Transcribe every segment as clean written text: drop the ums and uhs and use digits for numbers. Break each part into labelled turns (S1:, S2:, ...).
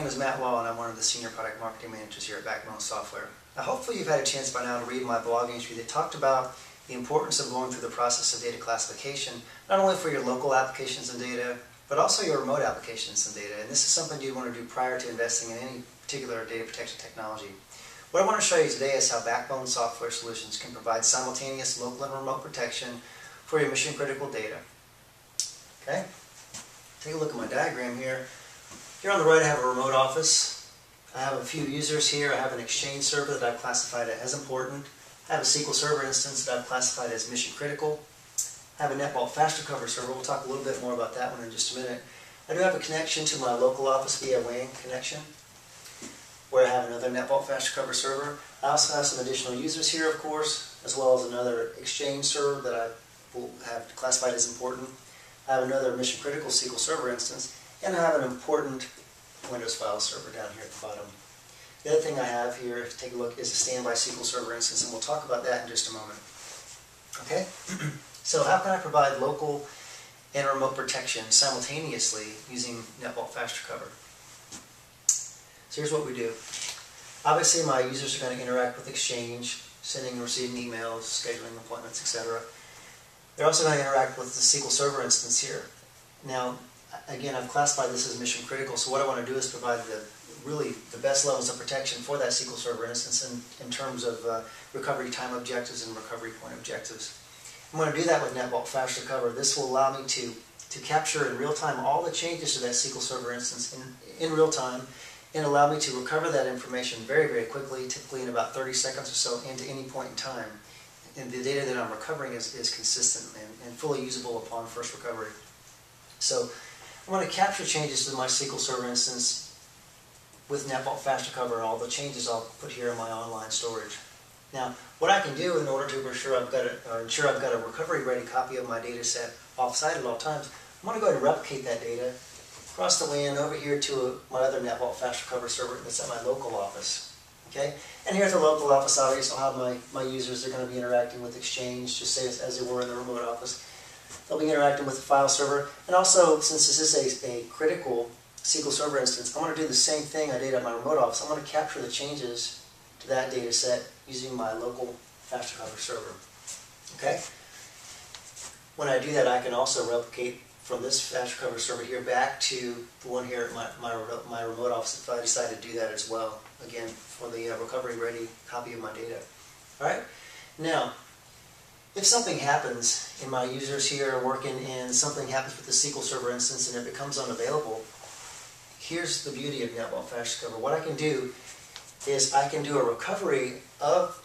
S1: is Matt Wall, and I'm one of the Senior Product Marketing Managers here at BakBone Software. Now, hopefully you've had a chance by now to read my blog entry that talked about the importance of going through the process of data classification, not only for your local applications and data, but also your remote applications and data. And this is something you want to do prior to investing in any particular data protection technology. What I want to show you today is how BakBone Software Solutions can provide simultaneous local and remote protection for your mission-critical data. Okay? Take a look at my diagram here. Here on the right I have a remote office. I have a few users here. I have an Exchange server that I've classified as important. I have a SQL Server instance that I've classified as mission-critical. I have a NetVault FASTRecover server. We'll talk a little bit more about that one in just a minute. I do have a connection to my local office via WAN connection, where I have another NetVault FASTRecover server. I also have some additional users here, of course, as well as another Exchange server that I will have classified as important. I have another mission-critical SQL Server instance, and I have an important Windows file server down here at the bottom. The other thing I have here, if you take a look, is a standby SQL Server instance, and we'll talk about that in just a moment. Okay? So how can I provide local and remote protection simultaneously using NetVault FASTRecover? So here's what we do. Obviously my users are going to interact with Exchange, sending and receiving emails, scheduling appointments, etc. They're also going to interact with the SQL Server instance here. Now, again, I've classified this as mission critical, so what I want to do is provide really the best levels of protection for that SQL Server instance in terms of recovery time objectives and recovery point objectives. I'm going to do that with NetVault FASTRecover. This will allow me to capture in real time all the changes to that SQL Server instance in real time, and allow me to recover that information very, very quickly, typically in about 30 seconds or so, into any point in time. And the data that I'm recovering is consistent and fully usable upon first recovery. So I'm going to capture changes to my SQL Server instance with NetVault FASTRecover and all the changes I'll put here in my online storage. Now, what I can do in order to ensure I've got a recovery-ready copy of my data set off-site at all times, I'm going to go ahead and replicate that data across the WAN over here to my other NetVault FASTRecover server that's at my local office. Okay? And here at the local office, obviously, I'll have my users that are going to be interacting with Exchange, just as they were in the remote office. They'll be interacting with the file server. And also, since this is a critical SQL Server instance, I'm going to do the same thing I did at my remote office. I'm going to capture the changes to that data set using my local FASTRecover server. Okay? When I do that, I can also replicate from this FASTRecover server here back to the one here at my remote office if I decide to do that as well, again, for the recovery-ready copy of my data. Alright? Now, if something happens and my users here are working and something happens with the SQL Server instance and it becomes unavailable, here's the beauty of NetVault FASTRecover. What I can do is I can do a recovery of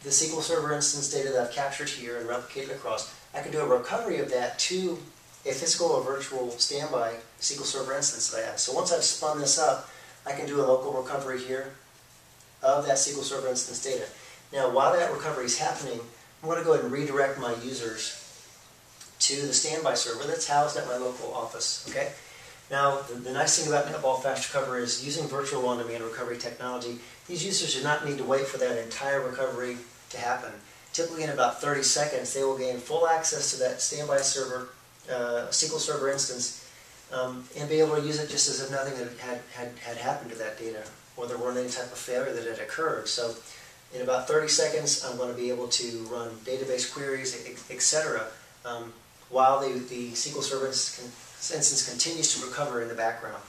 S1: the SQL Server instance data that I've captured here and replicated across. I can do a recovery of that to a physical or virtual standby SQL Server instance that I have. So once I've spun this up, I can do a local recovery here of that SQL Server instance data. Now, while that recovery is happening, I'm going to go ahead and redirect my users to the standby server that's housed at my local office. Okay? Now, the nice thing about NetVault FASTRecover is using virtual on-demand recovery technology, these users do not need to wait for that entire recovery to happen. Typically in about 30 seconds, they will gain full access to that standby server, SQL Server instance, and be able to use it just as if nothing had happened to that data, or there weren't any type of failure that had occurred. So in about 30 seconds, I'm going to be able to run database queries, etc., while the SQL Server instance continues to recover in the background.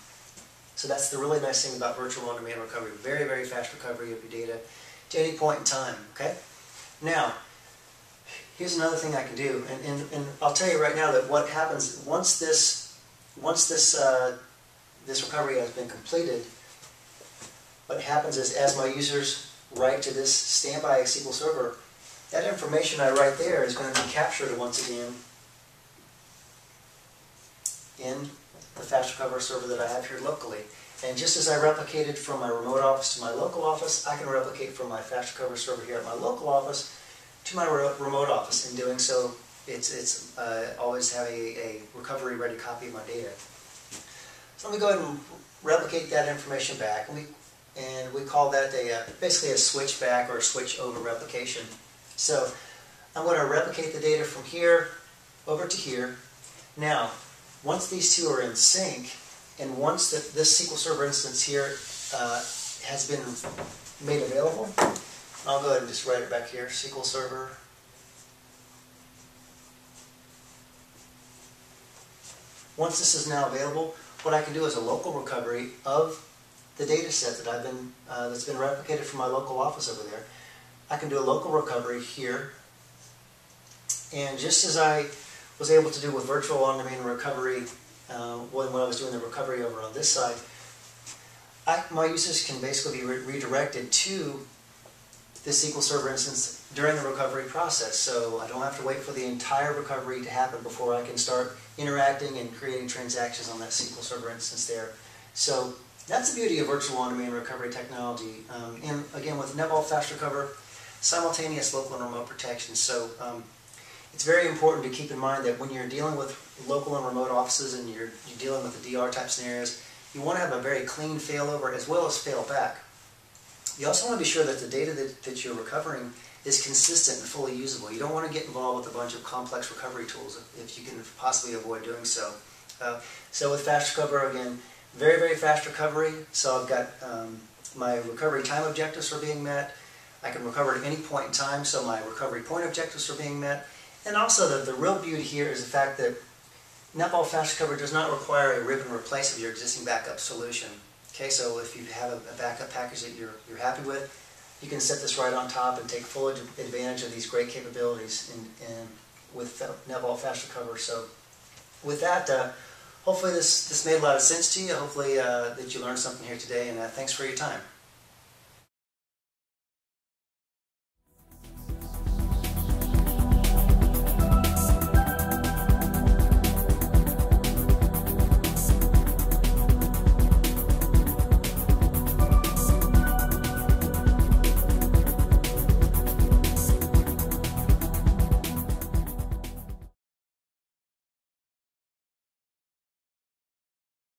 S1: So that's the really nice thing about virtual on-demand recovery. Very, very fast recovery of your data to any point in time. Okay? Now, here's another thing I can do, and I'll tell you right now that what happens once this recovery has been completed, what happens is as my users write to this standby SQL Server, that information I write there is going to be captured once again in the FASTRecover server that I have here locally. And just as I replicated from my remote office to my local office, I can replicate from my FASTRecover server here at my local office to my remote office. In doing so, it's always have a recovery-ready copy of my data. So let me go ahead and replicate that information back, and we call that basically a switch back or a switch over replication. So I'm going to replicate the data from here over to here. Now, once these two are in sync, And once this SQL Server instance here has been made available, I'll go ahead and just write it back here, SQL Server. Once this is now available, what I can do is a local recovery of the data set that that's been replicated from my local office over there. I can do a local recovery here, and just as I was able to do with virtual on-demand recovery when I was doing the recovery over on this side, my users can basically be redirected to this SQL Server instance during the recovery process. So I don't have to wait for the entire recovery to happen before I can start interacting and creating transactions on that SQL Server instance there. So that's the beauty of virtual on-demand recovery technology. And again, with NetVault FASTRecover, simultaneous local and remote protection. So it's very important to keep in mind that when you're dealing with local and remote offices and you're dealing with the DR type scenarios, you want to have a very clean failover as well as failback. You also want to be sure that the data that you're recovering is consistent and fully usable. You don't want to get involved with a bunch of complex recovery tools if you can possibly avoid doing so. So with FASTRecover, again, very, very fast recovery. So I've got my recovery time objectives are being met. I can recover at any point in time, so my recovery point objectives are being met. And also the real beauty here is the fact that NetVault FASTRecover does not require a rip and replace of your existing backup solution. Okay, so if you have a backup package that you're happy with, you can set this right on top and take full advantage of these great capabilities with NetVault FASTRecover. So with that, hopefully this made a lot of sense to you. Hopefully that you learned something here today, and thanks for your time.